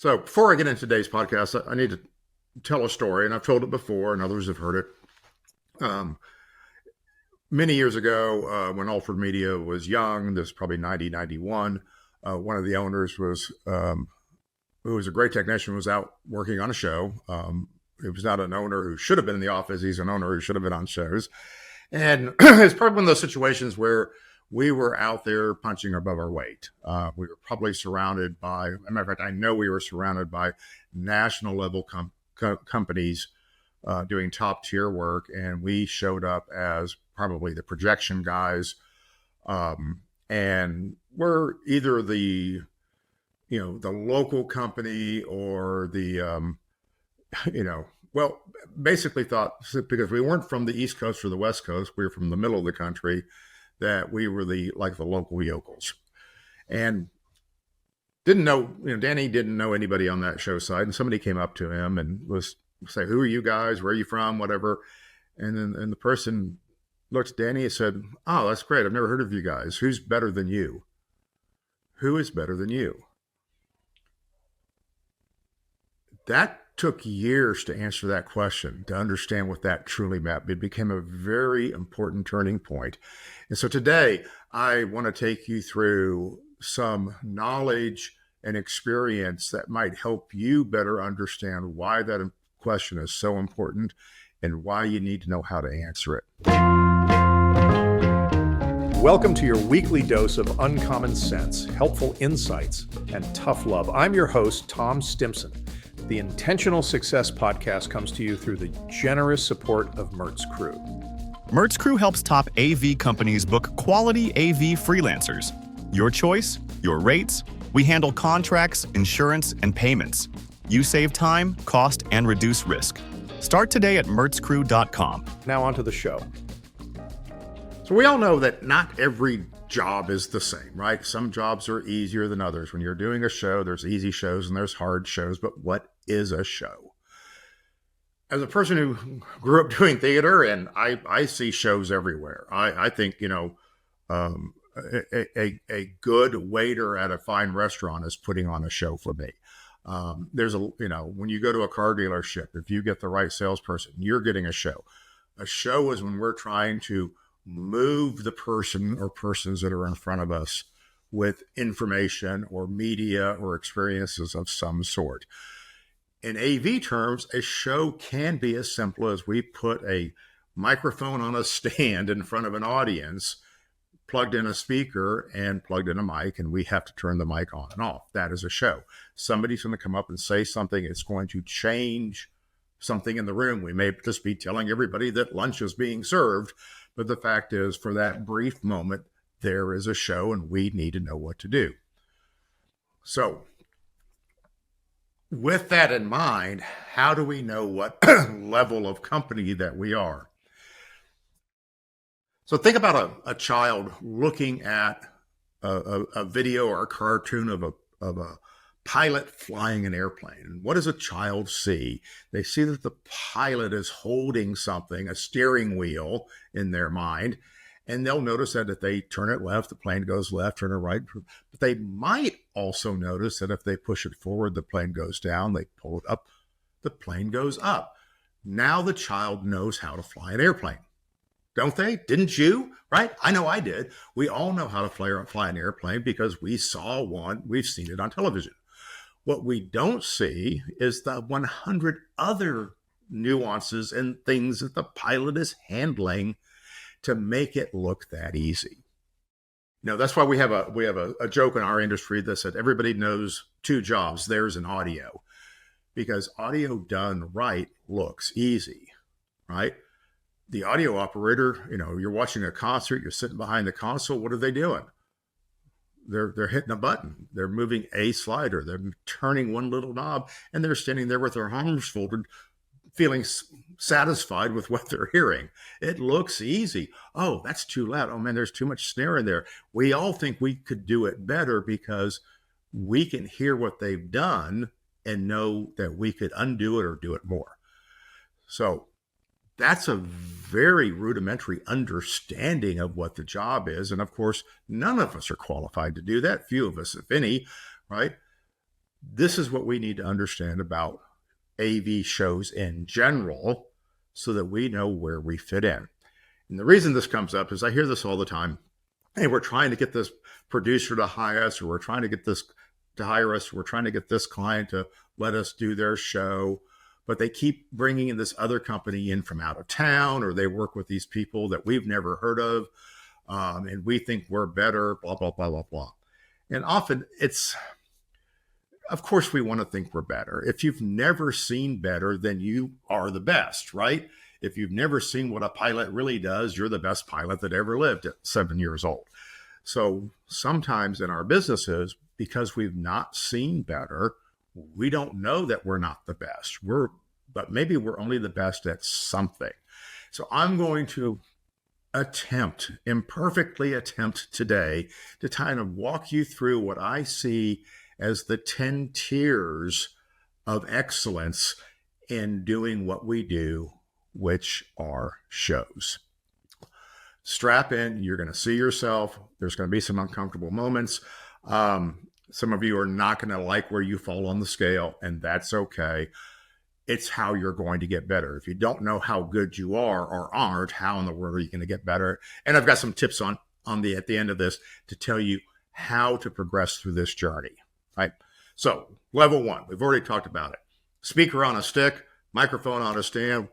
So before I get into today's podcast, I need to tell a story, and I've told it before, and others have heard it. Many years ago, when Alfred Media was young, this was probably 1991, one of the owners who was a great technician, was out working on a show. It was not an owner who should have been in the office. He's an owner who should have been on shows. And it's probably one of those situations where we were out there punching above our weight. We were probably surrounded by, as a matter of fact, I know we were surrounded by national level companies doing top tier work. And we showed up as probably the projection guys. And we're either the local company or the, basically thought, because we weren't from the East Coast or the West Coast, we were from the middle of the country, that we were the local yokels. And didn't know, Danny didn't know anybody on that show side. And somebody came up to him and was say, "Who are you guys? Where are you from?" Whatever. And the person looked at Danny and said, "Oh, that's great. I've never heard of you guys. Who's better than you? Who is better than you?" That took years to answer that question, to understand what that truly meant. It became a very important turning point. And so today, I want to take you through some knowledge and experience that might help you better understand why that question is so important and why you need to know how to answer it. Welcome to your weekly dose of uncommon sense, helpful insights, and tough love. I'm your host, Tom Stimson. The Intentional Success Podcast comes to you through the generous support of Mertz Crew. Mertz Crew helps top AV companies book quality AV freelancers. Your choice, your rates. We handle contracts, insurance, and payments. You save time, cost, and reduce risk. Start today at mertzcrew.com. Now onto the show. So we all know that not every job is the same, right? Some jobs are easier than others. When you're doing a show, there's easy shows and there's hard shows, but what is a show? As a person who grew up doing theater, and I see shows everywhere. I think, a good waiter at a fine restaurant is putting on a show for me. When you go to a car dealership, if you get the right salesperson, you're getting a show. A show is when we're trying to move the person or persons that are in front of us with information or media or experiences of some sort. In AV terms, a show can be as simple as we put a microphone on a stand in front of an audience, plugged in a speaker and plugged in a mic, and we have to turn the mic on and off. That is a show. Somebody's going to come up and say something. It's going to change something in the room. We may just be telling everybody that lunch is being served, but the fact is, for that brief moment, there is a show and we need to know what to do. So with that in mind, how do we know what level of company that we are? So think about a child looking at a video or a cartoon of a pilot flying an airplane. And what does a child see? They see that the pilot is holding something, a steering wheel in their mind, and they'll notice that if they turn it left, the plane goes left, turn it right. But they might also notice that if they push it forward, the plane goes down, they pull it up, the plane goes up. Now the child knows how to fly an airplane. Don't they? Didn't you? Right? I know I did. We all know how to fly an airplane because we saw one. We've seen it on television. What we don't see is the 100 other nuances and things that the pilot is handling to make it look that easy. That's why we have a joke in our industry that said everybody knows two jobs, theirs and audio, because audio done right looks easy, right? The audio operator, you're watching a concert, you're sitting behind the console. What are they doing? They're hitting a button. They're moving a slider. They're turning one little knob, and they're standing there with their arms folded, feeling satisfied with what they're hearing. It looks easy. Oh, that's too loud. Oh man, there's too much snare in there. We all think we could do it better because we can hear what they've done and know that we could undo it or do it more. So that's a very rudimentary understanding of what the job is. And of course, none of us are qualified to do that. Few of us, if any, right? This is what we need to understand about AV shows in general so that we know where we fit in. And the reason this comes up is I hear this all the time. Hey, we're trying to get this producer to hire us, or we're trying to get this to hire us, or we're trying to get this client to let us do their show. But they keep bringing in this other company in from out of town, or they work with these people that we've never heard of. And we think we're better, blah, blah, blah, blah, blah. And often of course, we want to think we're better. If you've never seen better, then you are the best, right? If you've never seen what a pilot really does, you're the best pilot that ever lived at 7 years old. So sometimes in our businesses, because we've not seen better, we don't know that we're not the best. But maybe we're only the best at something. So I'm going to imperfectly attempt today to kind of walk you through what I see as the 10 tiers of excellence in doing what we do, which are shows. Strap in, you're going to see yourself. There's going to be some uncomfortable moments. Some of you are not going to like where you fall on the scale, and that's okay. It's how you're going to get better. If you don't know how good you are or aren't, how in the world are you going to get better? And I've got some tips at the end of this to tell you how to progress through this journey, right? So level 1, we've already talked about it. Speaker on a stick, microphone on a stand.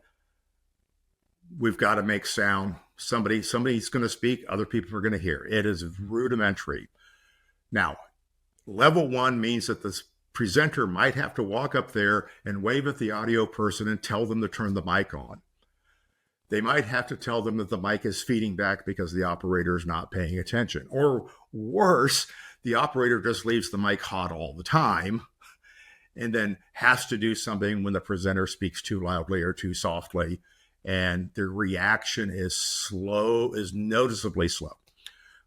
We've got to make sound. Somebody's going to speak, other people are going to hear. It is rudimentary. Now, level 1 means that the presenter might have to walk up there and wave at the audio person and tell them to turn the mic on. They might have to tell them that the mic is feeding back because the operator is not paying attention. Or worse, the operator just leaves the mic hot all the time and then has to do something when the presenter speaks too loudly or too softly. And the reaction is noticeably slow,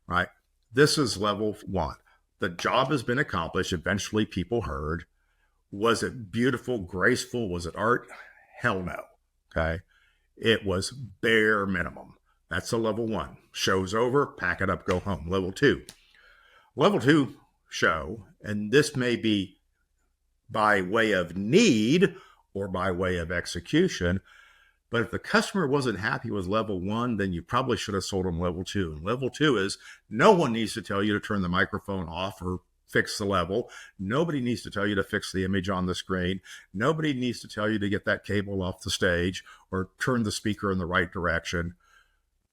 right? This is level 1. The job has been accomplished. Eventually people heard. Was it beautiful, graceful? Was it art? Hell no. Okay. It was bare minimum. That's a level 1. Show's over, pack it up, go home. Level 2. Level 2 show, and this may be by way of need or by way of execution, but if the customer wasn't happy with level 1, then you probably should have sold them level 2. And level 2 is no one needs to tell you to turn the microphone off or fix the level. Nobody needs to tell you to fix the image on the screen. Nobody needs to tell you to get that cable off the stage or turn the speaker in the right direction.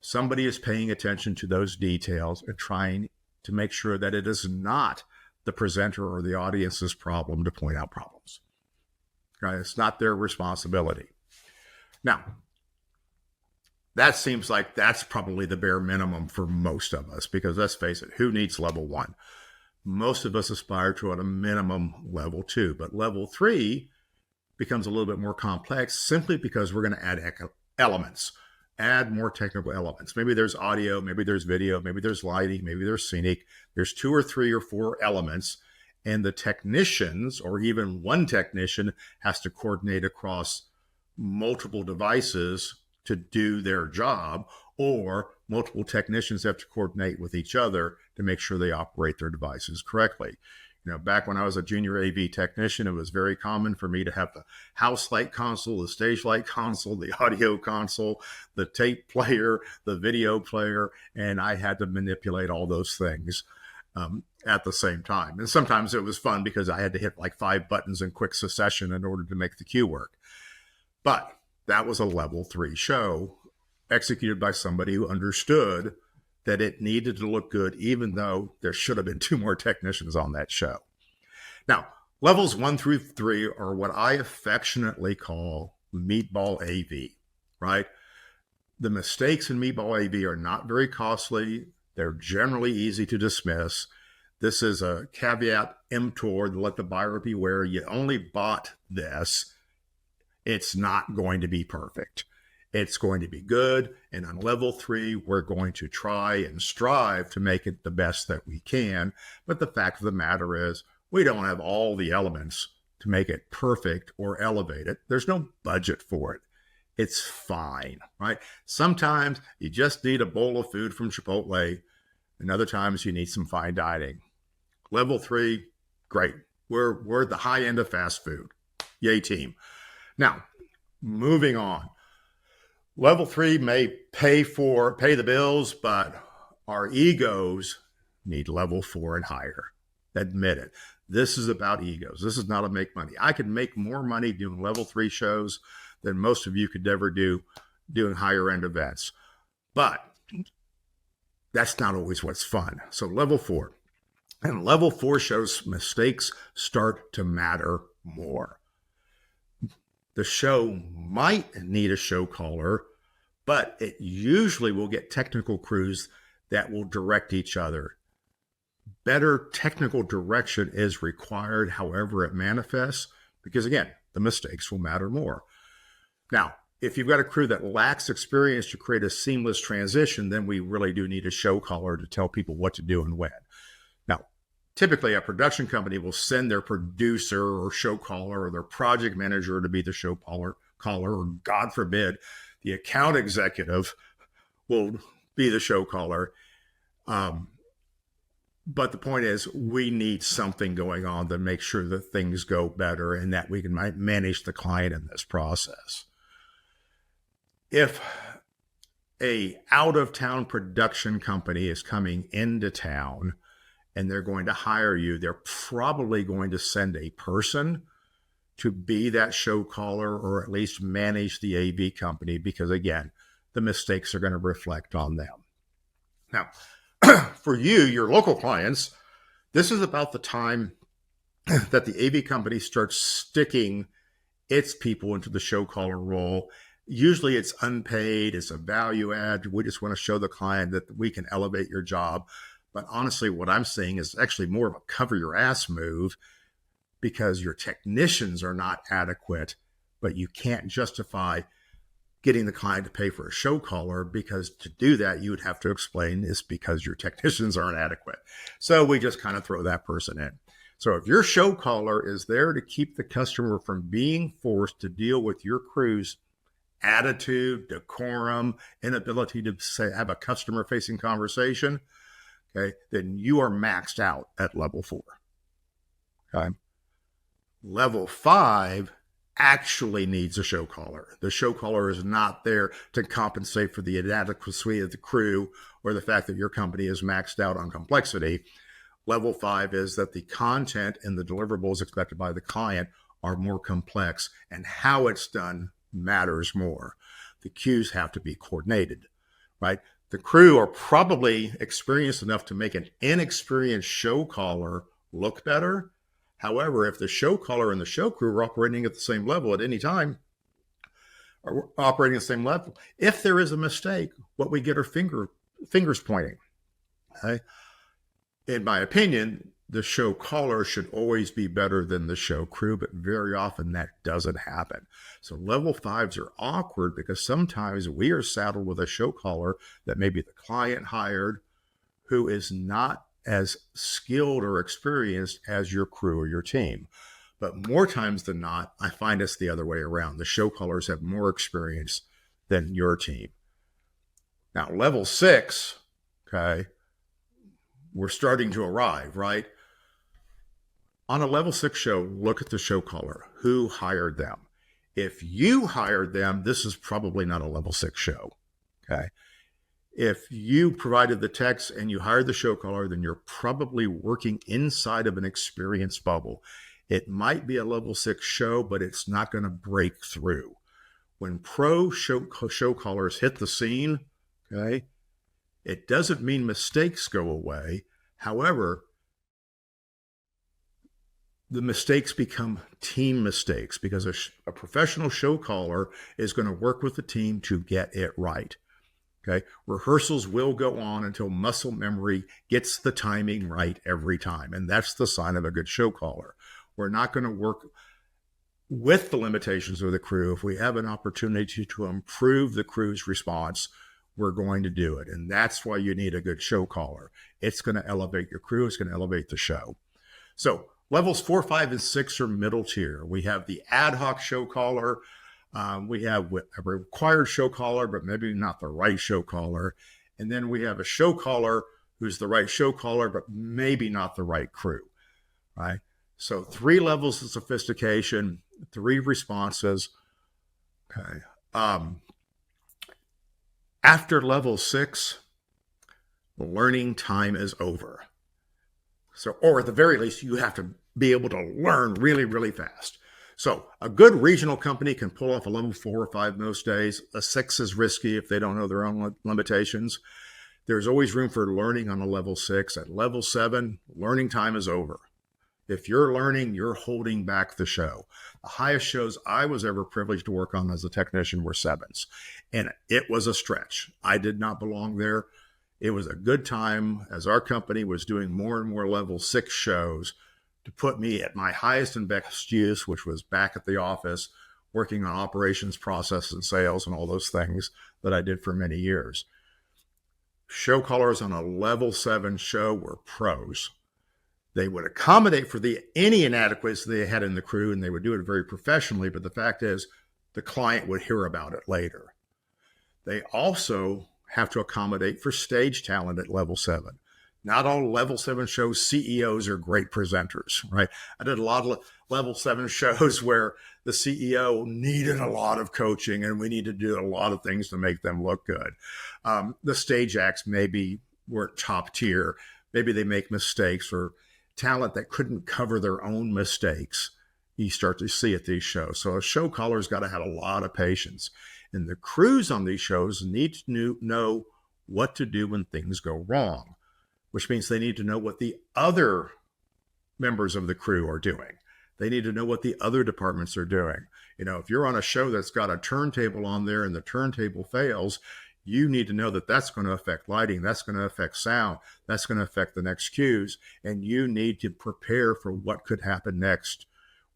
Somebody is paying attention to those details and trying to make sure that it is not the presenter or the audience's problem to point out problems. Right? It's not their responsibility. Now, that seems like that's probably the bare minimum for most of us, because let's face it, who needs level 1? Most of us aspire to at a minimum level 2, but level 3 becomes a little bit more complex simply because we're going to add elements, add more technical elements. Maybe there's audio, maybe there's video, maybe there's lighting, maybe there's scenic. There's 2 or 3 or 4 elements, and the technicians, or even one technician, has to coordinate across multiple devices to do their job, or multiple technicians have to coordinate with each other to make sure they operate their devices correctly. You know, back when I was a junior AV technician, it was very common for me to have the house light console, the stage light console, the audio console, the tape player, the video player, and I had to manipulate all those things at the same time. And sometimes it was fun because I had to hit like 5 buttons in quick succession in order to make the cue work. But that was a level 3 show executed by somebody who understood that it needed to look good, even though there should have been 2 more technicians on that show. Now, levels 1 through 3 are what I affectionately call meatball AV, right? The mistakes in meatball AV are not very costly. They're generally easy to dismiss. This is a caveat emptor to let the buyer beware. You only bought this. It's not going to be perfect. It's going to be good. And on level 3, we're going to try and strive to make it the best that we can. But the fact of the matter is, we don't have all the elements to make it perfect or elevate it. There's no budget for it. It's fine, right? Sometimes you just need a bowl of food from Chipotle, and other times you need some fine dining. Level 3, great. We're the high end of fast food. Yay, team. Now, moving on. Level 3 may pay the bills, but our egos need level 4 and higher. Admit it. This is about egos. This is not to make money. I could make more money doing level 3 shows than most of you could ever do doing higher end events. But that's not always what's fun. So level 4. And level 4 shows mistakes start to matter more. The show might need a show caller, but it usually will get technical crews that will direct each other. Better technical direction is required, however it manifests, because again, the mistakes will matter more. Now, if you've got a crew that lacks experience to create a seamless transition, then we really do need a show caller to tell people what to do and when. Now, typically a production company will send their producer or show caller or their project manager to be the show caller, or God forbid, the account executive will be the show caller. But the point is, we need something going on to make sure that things go better and that we can manage the client in this process. If a out-of-town production company is coming into town and they're going to hire you, they're probably going to send a person to be that show caller or at least manage the AV company because, again, the mistakes are going to reflect on them. Now, for you, your local clients, this is about the time that the AV company starts sticking its people into the show caller role. Usually it's unpaid, it's a value add. We just want to show the client that we can elevate your job. But honestly, what I'm seeing is actually more of a cover your ass move because your technicians are not adequate, but you can't justify getting the client to pay for a show caller because to do that, you would have to explain it's because your technicians aren't adequate. So we just kind of throw that person in. So if your show caller is there to keep the customer from being forced to deal with your crew's attitude, decorum, inability to have a customer facing conversation, okay, then you are maxed out at level 4. Okay. Level 5 actually needs a show caller. The show caller is not there to compensate for the inadequacy of the crew or the fact that your company is maxed out on complexity. Level 5 is that the content and the deliverables expected by the client are more complex and how it's done matters more. The cues have to be coordinated, right? The crew are probably experienced enough to make an inexperienced show caller look better. However, if the show caller and the show crew are operating at the same level at any time, or operating at the same level, if there is a mistake, what we get are fingers pointing. Okay? In my opinion, the show caller should always be better than the show crew, but very often that doesn't happen. So level 5s are awkward because sometimes we are saddled with a show caller that maybe the client hired who is not as skilled or experienced as your crew or your team. But more times than not, I find it's the other way around. The show callers have more experience than your team. Now, level 6, okay, we're starting to arrive, right? On a level 6 show, look at the show caller. Who hired them? If you hired them, this is probably not a level 6 show, okay? If you provided the text and you hired the show caller, then you're probably working inside of an experience bubble. It might be a level 6 show, but it's not going to break through. When pro show callers hit the scene, okay, it doesn't mean mistakes go away. However, the mistakes become team mistakes because a professional show caller is going to work with the team to get it right. Okay, rehearsals will go on until muscle memory gets the timing right every time. And that's the sign of a good show caller. We're not going to work with the limitations of the crew. If we have an opportunity to improve the crew's response, we're going to do it. And that's why you need a good show caller. It's going to elevate your crew. It's going to elevate the show. So levels 4, 5, and 6 are middle tier. We have the ad hoc show caller. We have a required show caller, but maybe not the right show caller. And then we have a show caller who's the right show caller, but maybe not the right crew, right? So 3 levels of sophistication, 3 responses. Okay. After level 6, learning time is over. So, or at the very least, you have to be able to learn really, really fast. So a good regional company can pull off a level 4 or 5 most days. A 6 is risky if they don't know their own limitations. There's always room for learning on a level 6. At level 7, learning time is over. If you're learning, you're holding back the show. The highest shows I was ever privileged to work on as a technician were 7s. And it was a stretch. I did not belong there. It was a good time as our company was doing more and more level 6 shows to put me at my highest and best use, which was back at the office, working on operations, process, and sales, and all those things that I did for many years. Show callers on a level 7 show were pros. They would accommodate for any inadequacies they had in the crew, and they would do it very professionally, but the fact is the client would hear about it later. They also have to accommodate for stage talent at level 7. Not all level 7 shows CEOs are great presenters, right? I did a lot of level 7 shows where the CEO needed a lot of coaching and we needed to do a lot of things to make them look good. The stage acts maybe weren't top tier. Maybe they make mistakes, or talent that couldn't cover their own mistakes. You start to see at these shows. So a show caller's got to have a lot of patience. And the crews on these shows need to know what to do when things go wrong, which means they need to know what the other members of the crew are doing. They need to know what the other departments are doing. You know, if you're on a show that's got a turntable on there and the turntable fails, you need to know that that's going to affect lighting, that's going to affect sound, that's going to affect the next cues, and you need to prepare for what could happen next.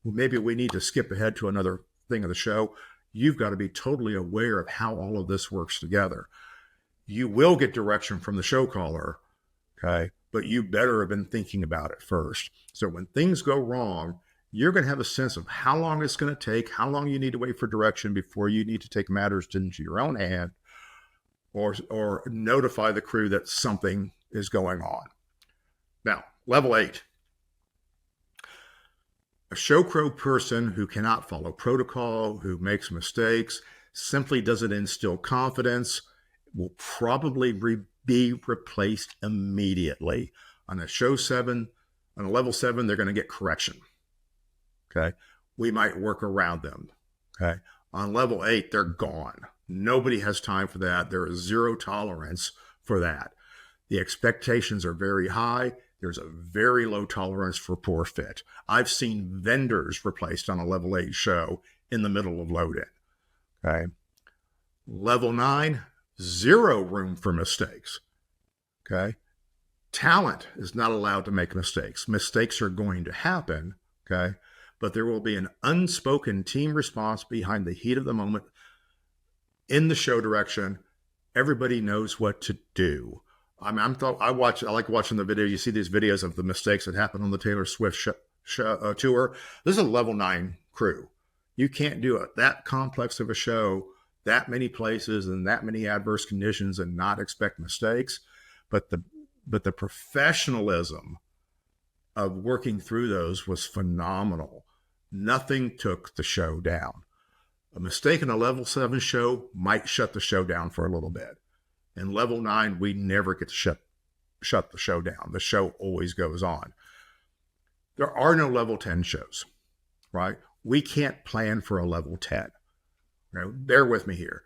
Maybe we need to skip ahead to another thing of the show. You've got to be totally aware of how all of this works together. You will get direction from the show caller, okay? But you better have been thinking about it first. So when things go wrong, you're going to have a sense of how long it's going to take, how long you need to wait for direction before you need to take matters into your own hand, or notify the crew that something is going on. Now, level 8. A show crew person who cannot follow protocol, who makes mistakes, simply doesn't instill confidence, will probably be replaced immediately. On a level 7, they're going to get correction. Okay. We might work around them. Okay. On level 8, they're gone. Nobody has time for that. There is zero tolerance for that. The expectations are very high. There's a very low tolerance for poor fit. I've seen vendors replaced on a level 8 show in the middle of load-in. Okay. Level 9, zero room for mistakes. Okay. Talent is not allowed to make mistakes. Mistakes are going to happen. Okay. But there will be an unspoken team response behind the heat of the moment in the show direction. Everybody knows what to do. I like watching the video. You see these videos of the mistakes that happen on the Taylor Swift tour. This is a level 9 crew. You can't do it that complex of a show, that many places and that many adverse conditions and not expect mistakes. But the professionalism of working through those was phenomenal. Nothing took the show down. A mistake in a level 7 show might shut the show down for a little bit. In level 9, we never get to shut the show down. The show always goes on. There are no level 10 shows, right? We can't plan for a level 10. Right? Bear with me here.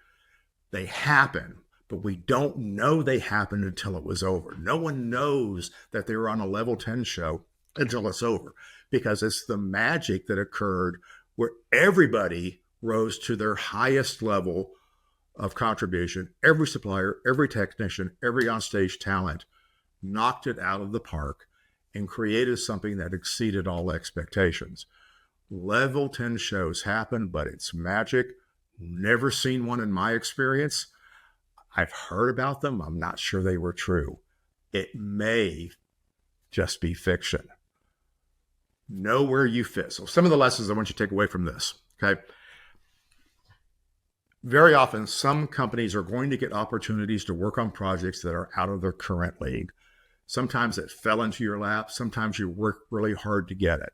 They happen, but we don't know they happened until it was over. No one knows that they were on a level 10 show until it's over, because it's the magic that occurred where everybody rose to their highest level of contribution. Every supplier, every technician, every onstage talent knocked it out of the park and created something that exceeded all expectations. Level 10 shows happen, but it's magic. Never seen one in my experience. I've heard about them. I'm not sure they were true. It may just be fiction. Know where you fit. So some of the lessons I want you to take away from this, okay? Very often, some companies are going to get opportunities to work on projects that are out of their current league. Sometimes it fell into your lap. Sometimes you work really hard to get it.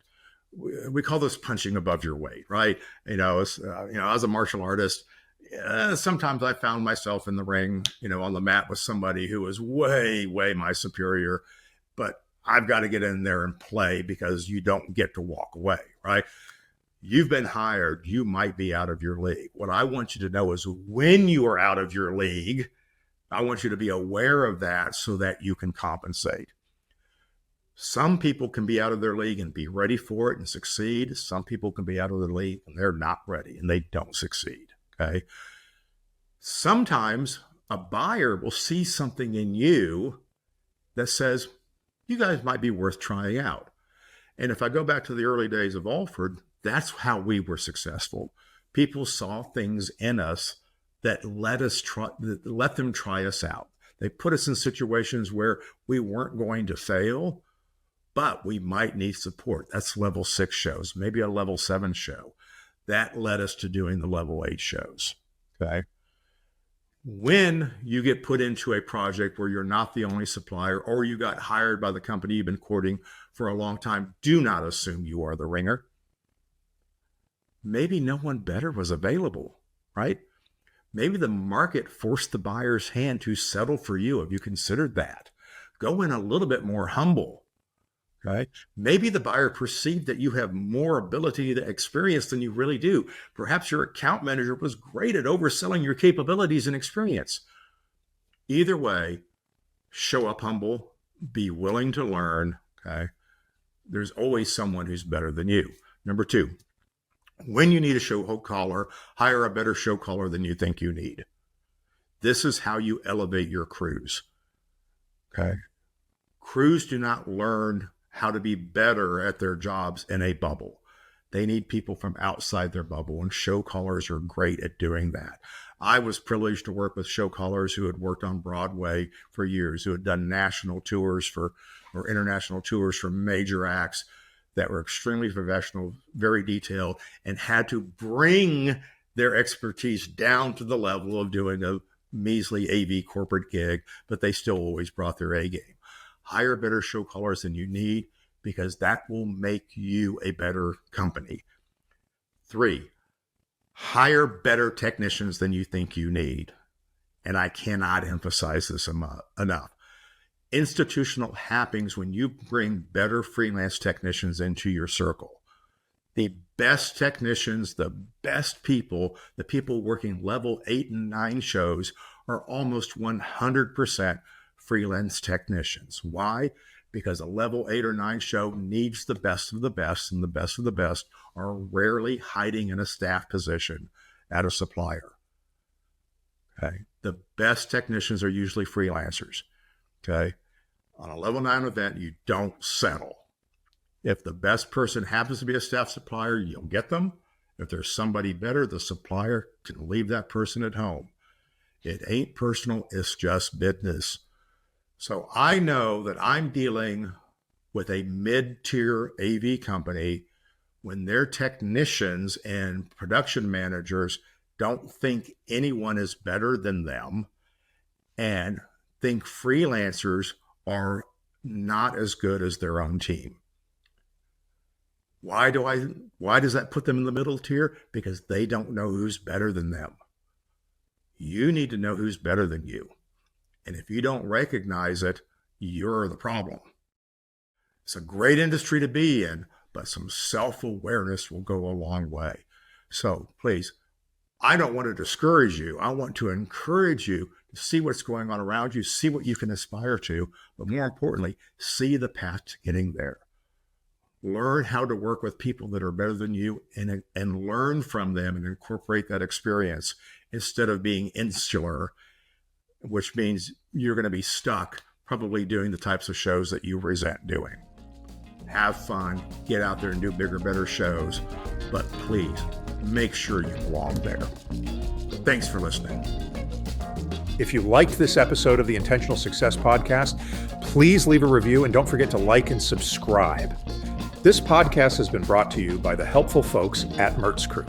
we call this punching above your weight, right? As a martial artist, sometimes I found myself in the ring, on the mat with somebody who was way, way my superior, but I've got to get in there and play because you don't get to walk away, right? You've been hired. You might be out of your league. What I want you to know is when you are out of your league, I want you to be aware of that so that you can compensate. Some people can be out of their league and be ready for it and succeed. Some people can be out of their league and they're not ready and they don't succeed. Okay. Sometimes a buyer will see something in you that says, you guys might be worth trying out. And if I go back to the early days of Alford, that's how we were successful. People saw things in us that let them try us out. They put us in situations where we weren't going to fail, but we might need support. That's level 6 shows, maybe a level 7 show. That led us to doing the level 8 shows. Okay. When you get put into a project where you're not the only supplier or you got hired by the company you've been courting for a long time, do not assume you are the ringer. Maybe no one better was available, right? Maybe the market forced the buyer's hand to settle for you. Have you considered that? Go in a little bit more humble. Right? Maybe the buyer perceived that you have more ability to experience than you really do. Perhaps your account manager was great at overselling your capabilities and experience. Either way, show up humble, be willing to learn. Okay. There's always someone who's better than you. Number 2, when you need a show caller, hire a better show caller than you think you need. This is how you elevate your crews. Okay. Crews do not learn how to be better at their jobs in a bubble. They need people from outside their bubble, and show callers are great at doing that. I was privileged to work with show callers who had worked on Broadway for years, who had done national tours or international tours for major acts that were extremely professional, very detailed, and had to bring their expertise down to the level of doing a measly AV corporate gig, but they still always brought their A game. Hire better show callers than you need, because that will make you a better company. 3, hire better technicians than you think you need. And I cannot emphasize this enough. Institutional happens when you bring better freelance technicians into your circle. The best technicians, the best people, the people working level 8 and 9 shows are almost 100% freelance technicians. Why? Because a level 8 or 9 show needs the best of the best, and the best of the best are rarely hiding in a staff position at a supplier. Okay. The best technicians are usually freelancers. Okay. On a level 9 event, you don't settle. If the best person happens to be a staff supplier, you'll get them. If there's somebody better, the supplier can leave that person at home. It ain't personal, it's just business. So I know that I'm dealing with a mid-tier AV company when their technicians and production managers don't think anyone is better than them and think freelancers are not as good as their own team. Why does that put them in the middle tier? Because they don't know who's better than them. You need to know who's better than you. And if you don't recognize it, you're the problem. It's a great industry to be in, but some self-awareness will go a long way. So please, I don't want to discourage you. I want to encourage you to see what's going on around you, see what you can aspire to, but more importantly, see the path to getting there. Learn how to work with people that are better than you and learn from them and incorporate that experience instead of being insular, which means you're going to be stuck probably doing the types of shows that you resent doing. Have fun, get out there and do bigger, better shows, but please make sure you belong there. Thanks for listening. If you liked this episode of the Intentional Success Podcast, please leave a review and don't forget to like and subscribe. This podcast has been brought to you by the helpful folks at Mertz Crew.